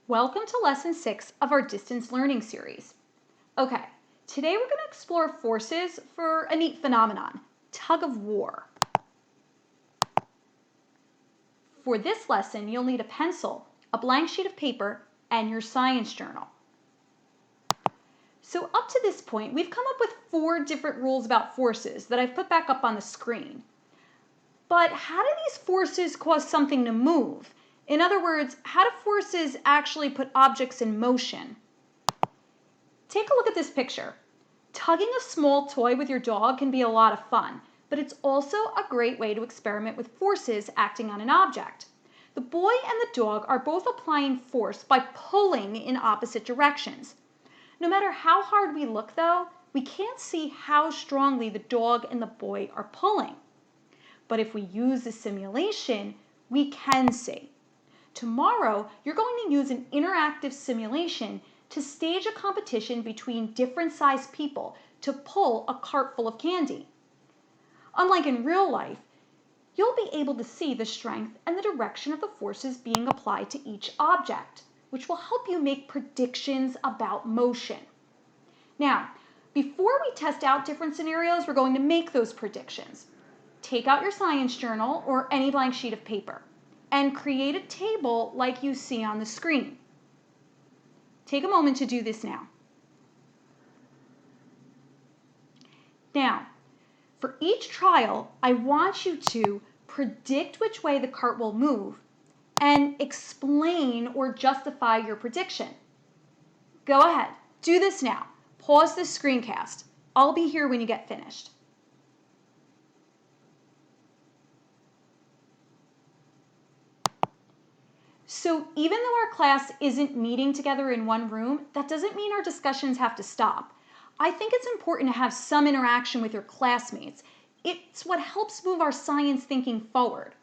Welcome to Lesson 6 of our Distance Learning series. Okay, today we're going to explore forces for a neat phenomenon, tug of war. For this lesson, you'll need a pencil, a blank sheet of paper, and your science journal. So up to this point, we've come up with 4 different rules about forces that I've put back up on the screen. But how do these forces cause something to move? In other words, how do forces actually put objects in motion? Take a look at this picture. Tugging a small toy with your dog can be a lot of fun, but it's also a great way to experiment with forces acting on an object. The boy and the dog are both applying force by pulling in opposite directions. No matter how hard we look, though, we can't see how strongly the dog and the boy are pulling. But if we use the simulation, we can see. Tomorrow, you're going to use an interactive simulation to stage a competition between different sized people to pull a cart full of candy. Unlike in real life, you'll be able to see the strength and the direction of the forces being applied to each object, which will help you make predictions about motion. Now, before we test out different scenarios, we're going to make those predictions. Take out your science journal or any blank sheet of paper and create a table like you see on the screen. Take a moment to do this now. Now, for each trial, I want you to predict which way the cart will move and explain or justify your prediction. Go ahead, do this now. Pause this screencast. I'll be here when you get finished. So even though our class isn't meeting together in one room, that doesn't mean our discussions have to stop. I think it's important to have some interaction with your classmates. It's what helps move our science thinking forward.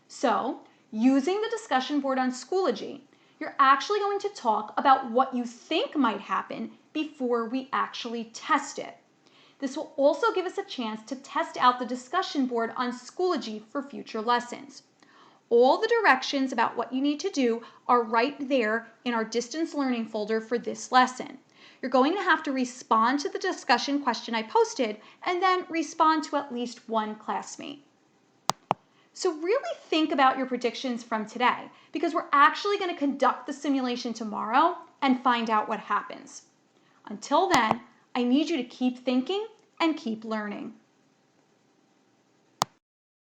So, using the discussion board on Schoology, you're actually going to talk about what you think might happen before we actually test it. This will also give us a chance to test out the discussion board on Schoology for future lessons. All the directions about what you need to do are right there in our distance learning folder for this lesson. You're going to have to respond to the discussion question I posted and then respond to at least one classmate. So really think about your predictions from today because we're actually going to conduct the simulation tomorrow and find out what happens. Until then, I need you to keep thinking and keep learning.